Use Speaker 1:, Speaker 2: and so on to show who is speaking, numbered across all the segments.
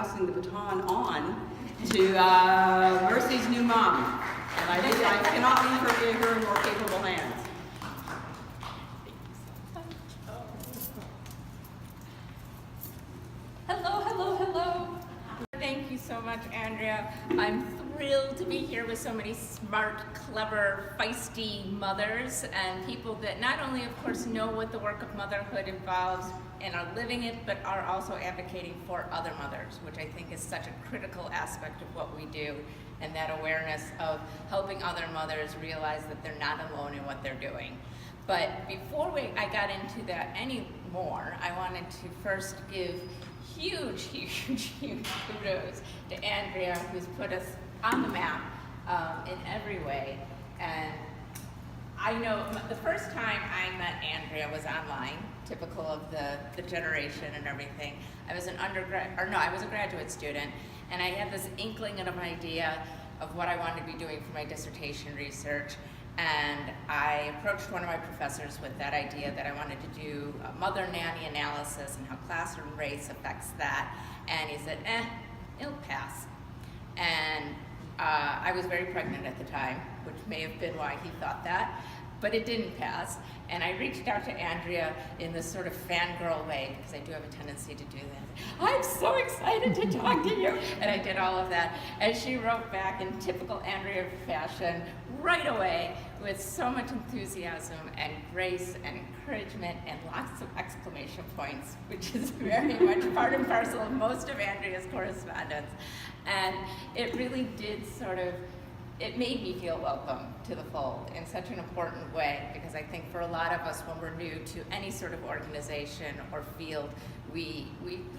Speaker 1: passing the baton on to Mirci's new mom. And I cannot leave her in more capable hands.
Speaker 2: Hello, hello, hello. Thank you so much, Andrea. I'm thrilled to be here with so many smart, clever, feisty mothers and people that not only, of course, know what the work of motherhood involves and are living it, but are also advocating for other mothers, which I think is such a critical aspect of what we do, and that awareness of helping other mothers realize that they're not alone in what they're doing. But before I got into that anymore, I wanted to first give huge kudos to Andrea, who's put us on the map in every way. And I know the first time I met Andrea was online, typical of the generation and everything. I was I was a graduate student, and I had this inkling and an idea of what I wanted to be doing for my dissertation research. And I approached one of my professors with that idea that I wanted to do a mother nanny analysis and how classroom race affects that. And he said, it'll pass. And I was very pregnant at the time, which may have been why he thought that, but it didn't pass. And I reached out to Andrea in this sort of fangirl way, because I do have a tendency to do that. I'm so excited to talk to you. And I did all of that. And she wrote back in typical Andrea fashion right away with so much enthusiasm and grace and encouragement and lots of exclamation points, which is very much part and parcel of most of Andrea's correspondence. And it really did it made me feel welcome to the fold in such an important way, because I think for a lot of us, when we're new to any sort of organization or field, we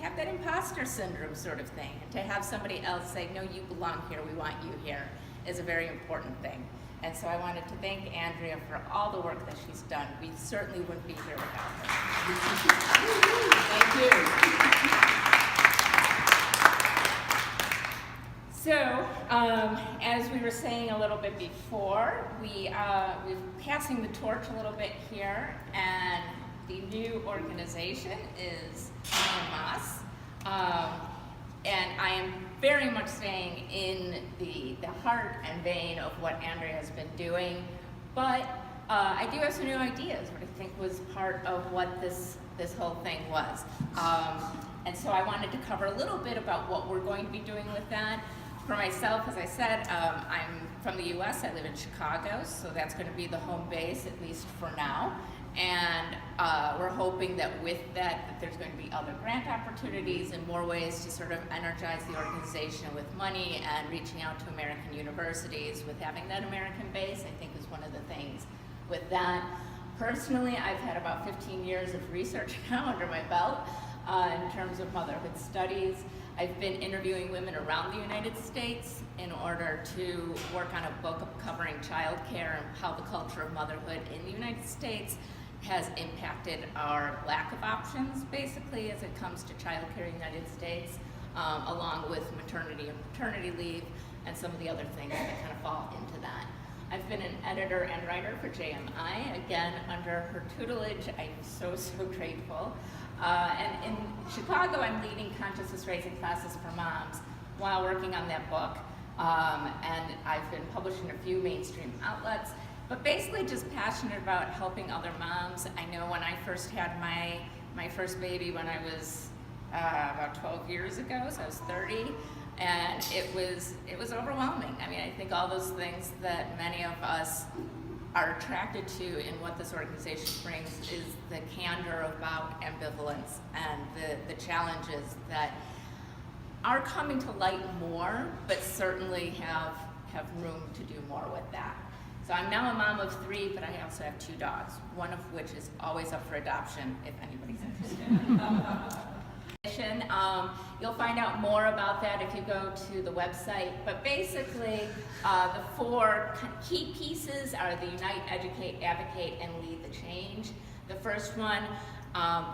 Speaker 2: have that imposter syndrome sort of thing. And to have somebody else say, no, you belong here, we want you here, is a very important thing. And so I wanted to thank Andrea for all the work that she's done. We certainly wouldn't be here without her. Thank you. So, as we were saying a little bit before, we're passing the torch a little bit here, and the new organization is Iamas. And I am very much staying in the heart and vein of what Andrea has been doing, but I do have some new ideas, what I think was part of what this whole thing was. And so I wanted to cover a little bit about what we're going to be doing with that. For myself, as I said, I'm from the US, I live in Chicago, so that's going to be the home base, at least for now. And we're hoping that with that there's going to be other grant opportunities and more ways to sort of energize the organization with money and reaching out to American universities with having that American base, I think is one of the things with that. Personally, I've had about 15 years of research now under my belt in terms of motherhood studies. I've been interviewing women around the United States in order to work on a book covering childcare and how the culture of motherhood in the United States has impacted our lack of options, basically, as it comes to childcare in the United States, along with maternity and paternity leave and some of the other things that kind of fall into that. I've been an editor and writer for JMI, again, under her tutelage. I'm so grateful. And in Chicago, I'm leading consciousness raising classes for moms while working on that book. And I've been published in a few mainstream outlets, but basically just passionate about helping other moms. I know when I first had my first baby when I was about 12 years ago, so I was 30, and it was overwhelming. I mean, I think all those things that many of us are attracted to in what this organization brings is the candor about ambivalence and the challenges that are coming to light more, but certainly have room to do more with that. So I'm now a mom of 3, but I also have 2 dogs, one of which is always up for adoption if anybody's interested. You'll find out more about that if you go to the website, but basically the 4 key pieces are the Unite, Educate, Advocate, and Lead the Change. The first one,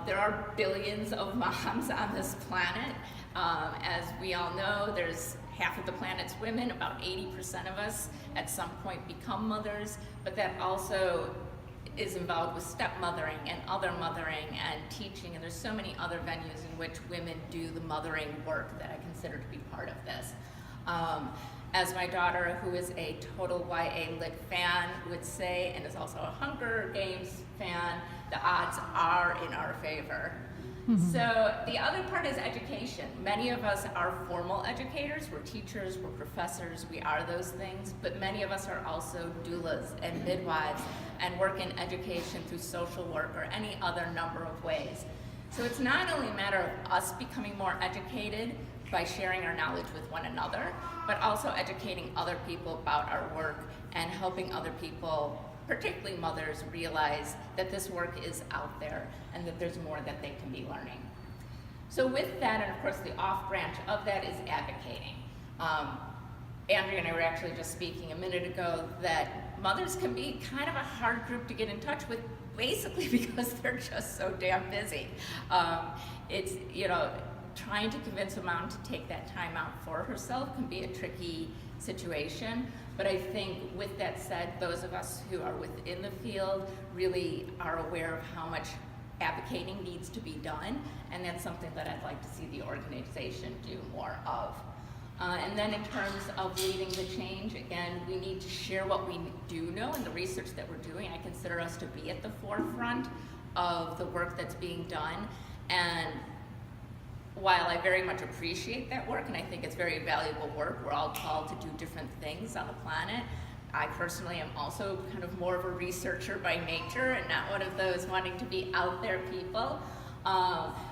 Speaker 2: there are billions of moms on this planet. As we all know, there's half of the planet's women, about 80% of us at some point become mothers, but that also is involved with stepmothering and other mothering and teaching, and there's so many other venues in which women do the mothering work that I consider to be part of this. As my daughter, who is a total YA Lit fan, would say, and is also a Hunger Games fan, the odds are in our favor. So the other part is education. Many of us are formal educators. We're teachers, we're professors, we are those things, but many of us are also doulas and midwives and work in education through social work or any other number of ways. So it's not only a matter of us becoming more educated by sharing our knowledge with one another, but also educating other people about our work and helping other people, particularly mothers, realize that this work is out there and that there's more that they can be learning. So with that, and of course the off branch of that is advocating. Andrea and I were actually just speaking a minute ago that mothers can be kind of a hard group to get in touch with, basically because they're just so damn busy. It's, you know, trying to convince a mom to take that time out for herself can be a tricky situation. But I think with that said, those of us who are within the field really are aware of how much advocating needs to be done, and that's something that I'd like to see the organization do more of. And then in terms of leading the change, again, we need to share what we do know and the research that we're doing. I consider us to be at the forefront of the work that's being done. And while I very much appreciate that work, and I think it's very valuable work, we're all called to do different things on the planet. I personally am also kind of more of a researcher by nature and not one of those wanting to be out there people.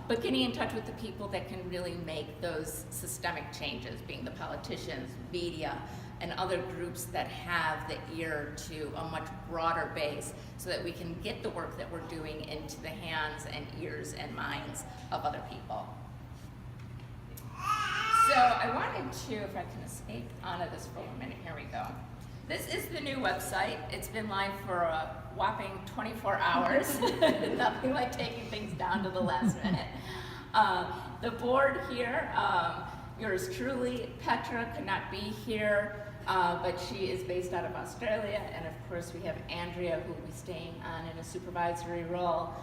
Speaker 2: But getting in touch with the people that can really make those systemic changes, being the politicians, media, and other groups that have the ear to a much broader base so that we can get the work that we're doing into the hands and ears and minds of other people. So I wanted to, if I can escape onto this for a minute, here we go. This is the new website. It's been live for a whopping 24 hours. Nothing like taking things down to the last minute. The board here, yours truly, Petra could not be here, but she is based out of Australia, and of course we have Andrea, who will be staying on in a supervisory role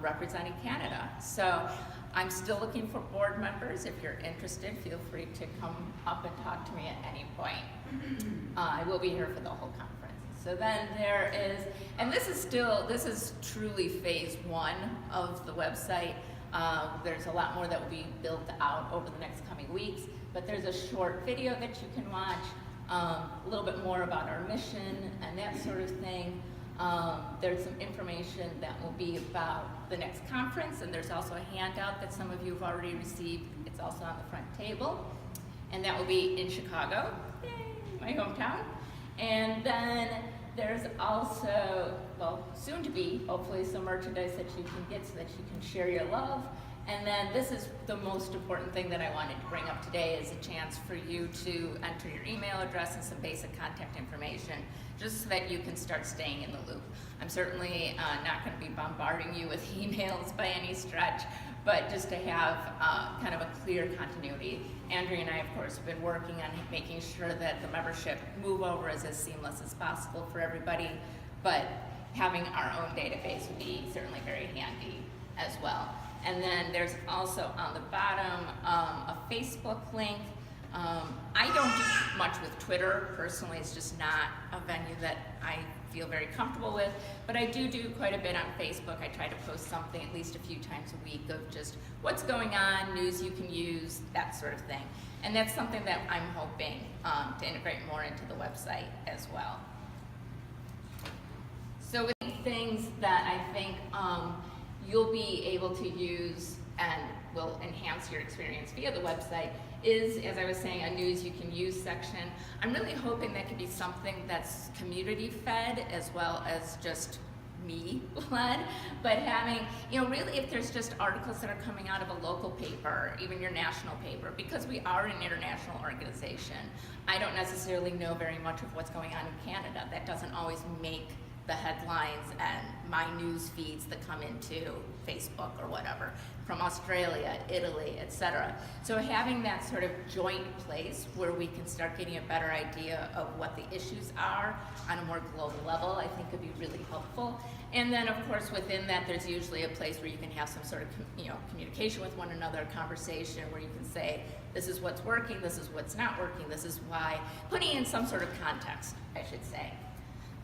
Speaker 2: representing Canada. So I'm still looking for board members. If you're interested, feel free to come up and talk to me at any point. I will be here for the whole conference. So then there is, and this is truly phase one of the website. There's a lot more that will be built out over the next coming weeks, but there's a short video that you can watch, a little bit more about our mission and that sort of thing. There's some information that will be about the next conference, and there's also a handout that some of you have already received. It's also on the front table, and that will be in Chicago, yay, my hometown. And then there's also, well, soon to be, hopefully, some merchandise that you can get so that you can share your love. And then this is the most important thing that I wanted to bring up today, is a chance for you to enter your email address and some basic contact information, just so that you can start staying in the loop. I'm certainly not going to be bombarding you with emails by any stretch, but just to have kind of a clear continuity. Andrea and I, of course, have been working on making sure that the membership move over is as seamless as possible for everybody, but having our own database would be certainly very handy as well. And then there's also on the bottom a Facebook link. I don't do much with Twitter. Personally, it's just not a venue that I feel very comfortable with, but I do quite a bit on Facebook. I try to post something at least a few times a week of just what's going on, news you can use, that sort of thing. And that's something that I'm hoping to integrate more into the website as well. So with the things that I think you'll be able to use and will enhance your experience via the website is, as I was saying, a news you can use section. I'm really hoping that could be something that's community fed as well as just me led, but having, you know, really if there's just articles that are coming out of a local paper, even your national paper, because we are an international organization, I don't necessarily know very much of what's going on in Canada. That doesn't always make the headlines and my news feeds that come into Facebook or whatever, from Australia, Italy, etc. So having that sort of joint place where we can start getting a better idea of what the issues are on a more global level, I think could be really helpful. And then, of course, within that, there's usually a place where you can have some sort of communication with one another, conversation where you can say, this is what's working, this is what's not working, this is why, putting in some sort of context, I should say.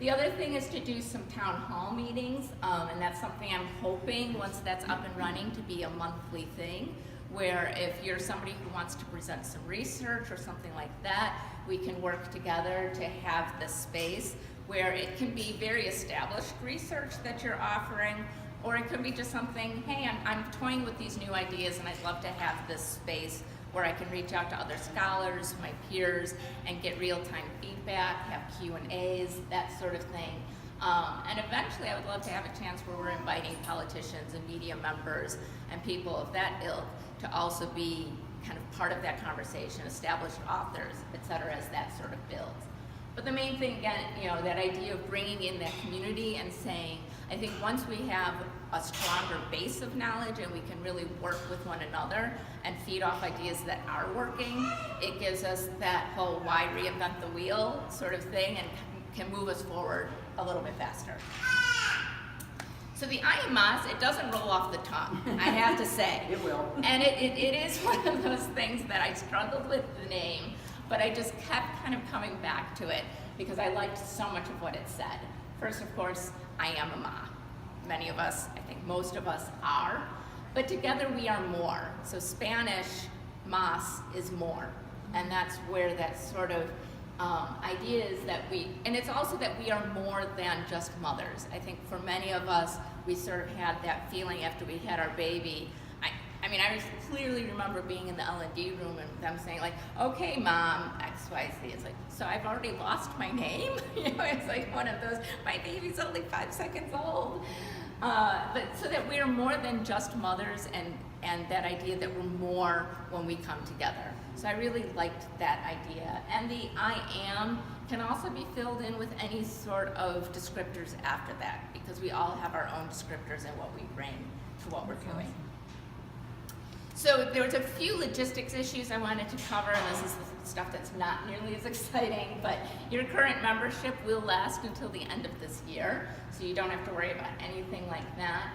Speaker 2: The other thing is to do some town hall meetings, and that's something I'm hoping, once that's up and running, to be a monthly thing, where if you're somebody who wants to present some research or something like that, we can work together to have this space where it can be very established research that you're offering, or it could be just something, hey, I'm toying with these new ideas and I'd love to have this space where I can reach out to other scholars, my peers, and get real-time feedback, have Q&As, that sort of thing. And eventually I would love to have a chance where we're inviting politicians and media members and people of that ilk to also be kind of part of that conversation, established authors, et cetera, as that sort of builds. But the main thing, again, that idea of bringing in that community and saying, I think once we have a stronger base of knowledge and we can really work with one another and feed off ideas that are working, it gives us that whole why reinvent the wheel sort of thing and can move us forward a little bit faster. So the Iamas, it doesn't roll off the tongue, I have to say.
Speaker 1: It will.
Speaker 2: And it is one of those things that I struggled with the name, but I just kept kind of coming back to it because I liked so much of what it said. First, of course, I am a ma. Many of us, I think most of us are, but together we are more. So Spanish, mas is more, and that's where that sort of idea is that and it's also that we are more than just mothers. I think for many of us, we sort of had that feeling after we had our baby. I mean, I clearly remember being in the L&D room and them saying like, okay, mom, X, Y, Z. It's like, so I've already lost my name? It's like one of those, my baby's only 5 seconds old. But so that we're more than just mothers and that idea that we're more when we come together. So I really liked that idea. And the I am can also be filled in with any sort of descriptors after that, because we all have our own descriptors and what we bring to what we're doing. So there was a few logistics issues I wanted to cover, and this is the stuff that's not nearly as exciting, but your current membership will last until the end of this year, so you don't have to worry about anything like that.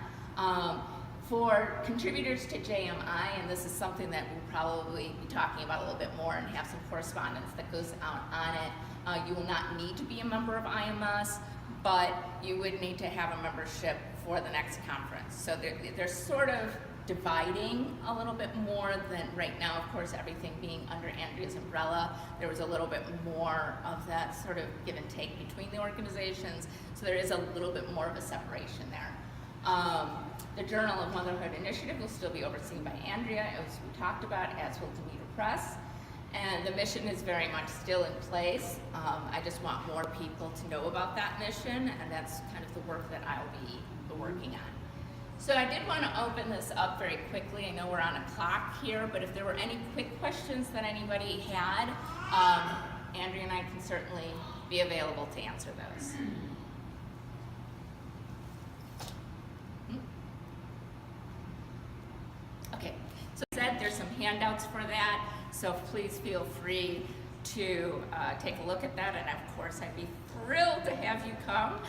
Speaker 2: For contributors to JMI, and this is something that we'll probably be talking about a little bit more and have some correspondence that goes out on it, you will not need to be a member of Iamas, but you would need to have a membership for the next conference. So they're sort of dividing a little bit more than right now. Of course, everything being under Andrea's umbrella, there was a little bit more of that sort of give and take between the organizations, so there is a little bit more of a separation there. The Journal of Motherhood Initiative will still be overseen by Andrea, as we talked about, as will Demeter Press, and the mission is very much still in place. I just want more people to know about that mission, and that's kind of the work that I'll be working on. So I did want to open this up very quickly. I know we're on a clock here, but if there were any quick questions that anybody had, Andrea and I can certainly be available to answer those. Okay, so as I said, there's some handouts for that, so please feel free to take a look at that, and of course I'd be thrilled to have you come.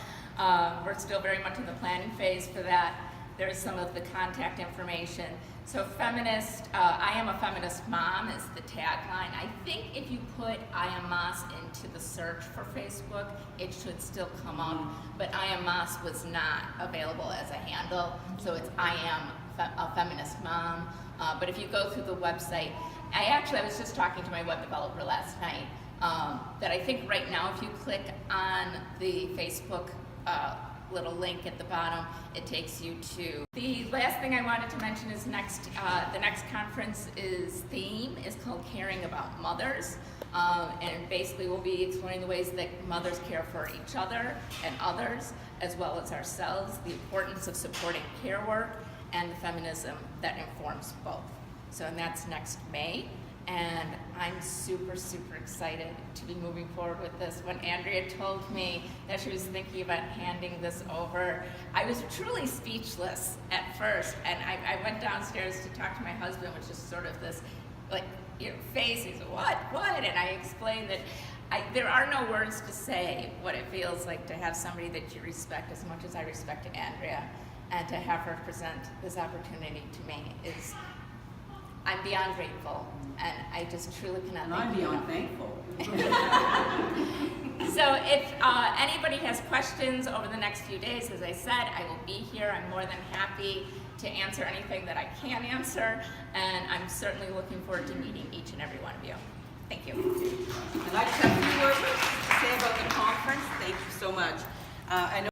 Speaker 2: We're still very much in the planning phase for that. There's some of the contact information. So feminist, I am a feminist mom is the tagline. I think if you put Iamas into the search for Facebook, it should still come up, but Iamas was not available as a handle, so it's I am a feminist mom. But if you go through the website, I was just talking to my web developer last night, that I think right now if you click on the Facebook little link at the bottom, it takes you to. The last thing I wanted to mention is the next conference theme is called Caring About Mothers, and basically we'll be exploring the ways that mothers care for each other and others, as well as ourselves, the importance of supporting care work, and the feminism that informs both. So, and that's next May. And I'm super, super excited to be moving forward with this. When Andrea told me that she was thinking about handing this over, I was truly speechless at first. And I went downstairs to talk to my husband, which is sort of this, like, face. He said, what? And I explained that there are no words to say what it feels like to have somebody that you respect as much as I respect Andrea, and to have her present this opportunity to me is, I'm beyond grateful, and I just truly cannot
Speaker 1: And
Speaker 2: thank
Speaker 1: I'm
Speaker 2: you
Speaker 1: beyond
Speaker 2: enough.
Speaker 1: thankful.
Speaker 2: So if anybody has questions over the next few days, as I said, I will be here. I'm more than happy to answer anything that I can answer, and I'm certainly looking forward to meeting each and every one of you. Thank you.
Speaker 1: I'd like to have a few words to say about the conference. Thank you so much. I know